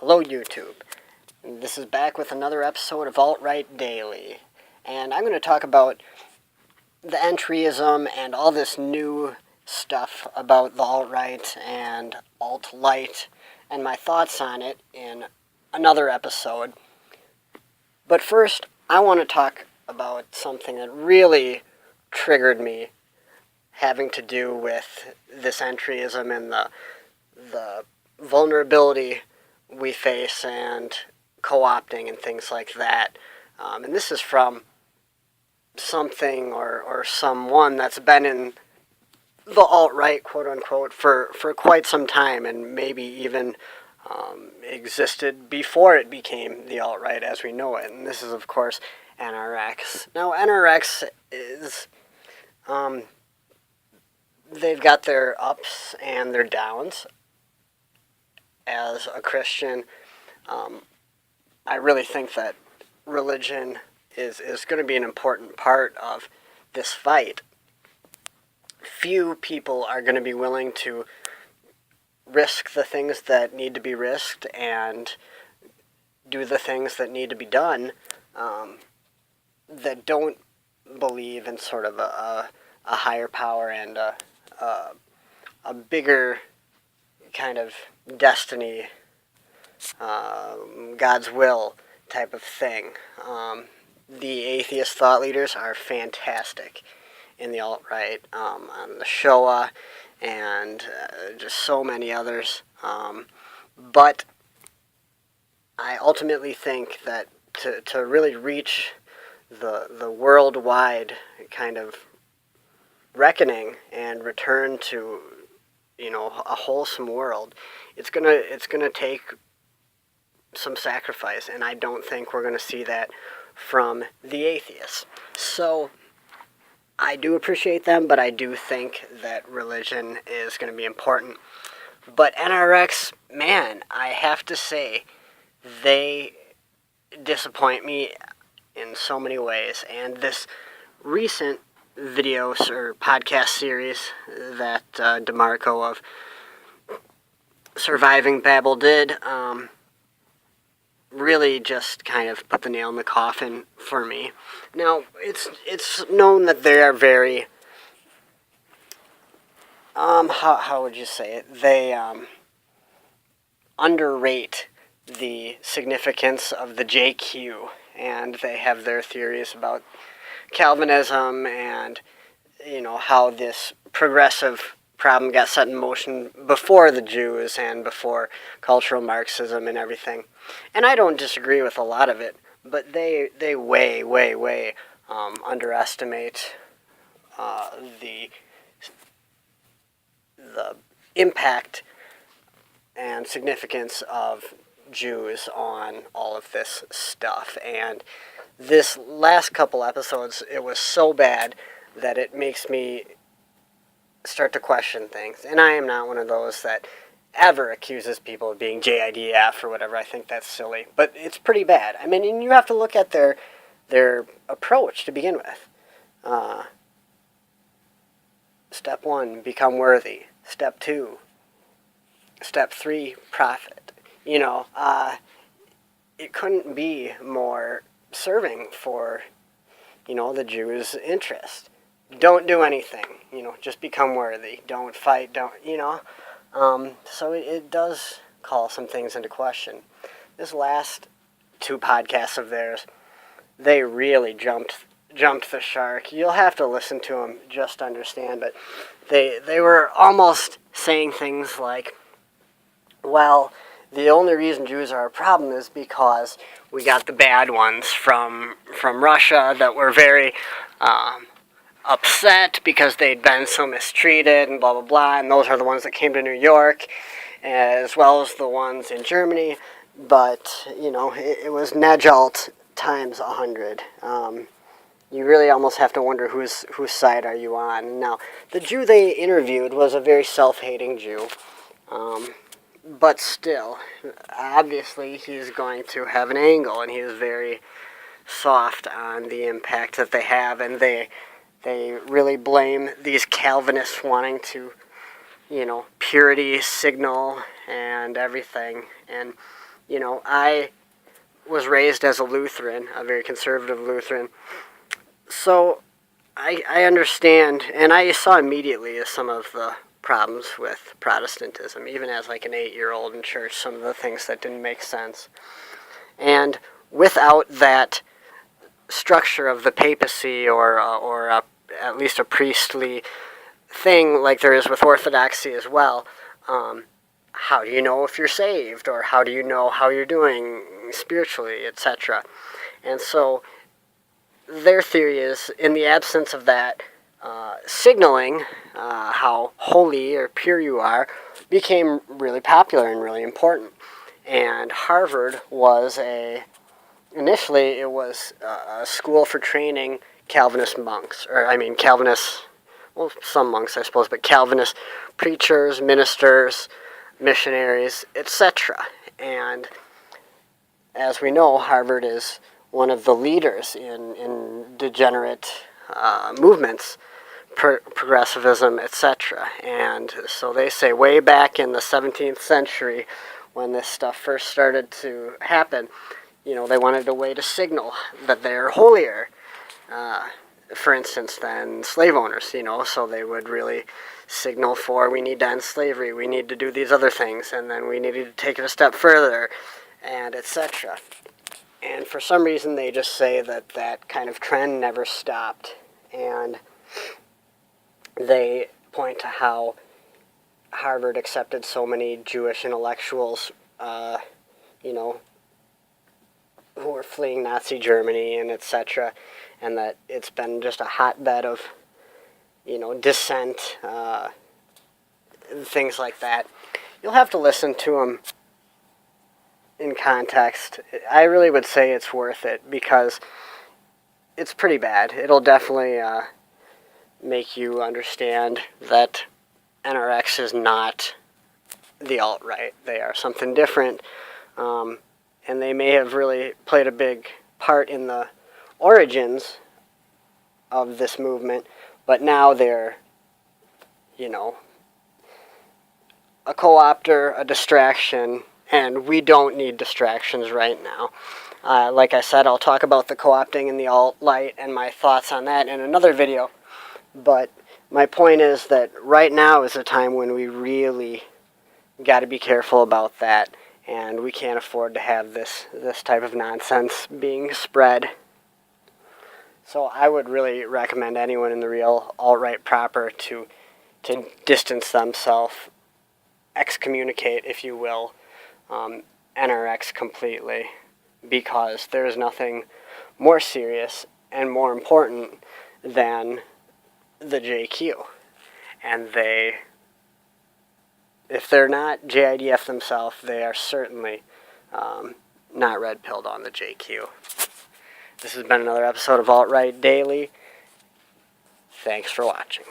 Hello YouTube. This is back with another episode of Alt-Right Daily. And I'm going to talk about the entryism and all this new stuff about the alt-right and alt-light and my thoughts on it in another episode. But first, I want to talk about something that really triggered me having to do with this entryism and the vulnerability we face and co-opting and things like that. And this is from something or someone that's been in the alt-right, quote-unquote, for quite some time and maybe even existed before it became the alt-right as we know it. And this is, of course, NRx. Now, NRx is... they've got their ups and their downs. As a Christian, I really think that religion is going to be an important part of this fight. Few people are going to be willing to risk the things that need to be risked and do the things that need to be done that don't believe in sort of a higher power and a bigger kind of destiny, God's will type of thing. The atheist thought leaders are fantastic in the alt-right, on the Shoah and just so many others. But I ultimately think that to really reach the worldwide kind of reckoning and return to a wholesome world, it's gonna take some sacrifice, and I don't think we're gonna see that from the atheists. So I do appreciate them, but I do think that religion is going to be important. But NRx, man, I have to say, they disappoint me in so many ways. And this recent videos or podcast series that DeMarco of Surviving Babel did really just kind of put the nail in the coffin for me. Now, it's known that they are very, how would you say it? They underrate the significance of the JQ, and they have their theories about Calvinism and, how this progressive problem got set in motion before the Jews and before cultural Marxism and everything. And I don't disagree with a lot of it, but they way underestimate the impact and significance of Jews on all of this stuff. And this last couple episodes, it was so bad that it makes me start to question things. And I am not one of those that ever accuses people of being JIDF or whatever. I think that's silly. But it's pretty bad. I mean, and you have to look at their approach to begin with. Step 1, become worthy. Step 2, Step 3, profit. It couldn't be more serving for, the Jews' interest. Don't do anything, just become worthy. Don't fight, so it does call some things into question. This last 2 podcasts of theirs, they really jumped the shark. You'll have to listen to them just to understand, but they were almost saying things like, well, the only reason Jews are a problem is because we got the bad ones from Russia that were very upset because they'd been so mistreated and blah, blah, blah, and those are the ones that came to New York, as well as the ones in Germany, but, it was Najalt times 100. You really almost have to wonder whose side are you on. Now, the Jew they interviewed was a very self-hating Jew, but still, obviously he's going to have an angle, and he is very soft on the impact that they have, and they really blame these Calvinists wanting to, purity signal and everything. And I was raised as a Lutheran, a very conservative Lutheran. So I understand, and I saw immediately some of the problems with Protestantism, even as like an 8-year-old in church, some of the things that didn't make sense. And without that structure of the papacy or at least a priestly thing like there is with Orthodoxy as well, how do you know if you're saved, or how do you know how you're doing spiritually, etc.? And so their theory is, in the absence of that signaling how holy or pure you are, became really popular and really important. And Harvard was initially it was a school for training Calvinist monks, Calvinist, well, some monks I suppose, but Calvinist preachers, ministers, missionaries, etc. And as we know, Harvard is one of the leaders in degenerate movements, progressivism, etc. And so they say way back in the 17th century, when this stuff first started to happen, they wanted a way to signal that they're holier, for instance, than slave owners, so they would really signal for, we need to end slavery, we need to do these other things, and then we needed to take it a step further, and etc. And for some reason, they just say that that kind of trend never stopped. And they point to how Harvard accepted so many Jewish intellectuals, who were fleeing Nazi Germany and etc., and that it's been just a hotbed of, dissent, things like that. You'll have to listen to them in context. I really would say it's worth it, because it's pretty bad. It'll definitely make you understand that NRx is not the alt-right. They are something different, and they may have really played a big part in the origins of this movement, but now they're, a co-opter, a distraction, and we don't need distractions right now. Like I said, I'll talk about the co-opting and the alt-right and my thoughts on that in another video, but my point is that right now is a time when we really got to be careful about that, and we can't afford to have this type of nonsense being spread. So I would really recommend anyone in the real alt-right proper to distance themselves, excommunicate, if you will, NRx completely, because there is nothing more serious and more important than the JQ. And if they're not JIDF themselves, they are certainly not red-pilled on the JQ. This has been another episode of Alt-Right Daily. Thanks for watching.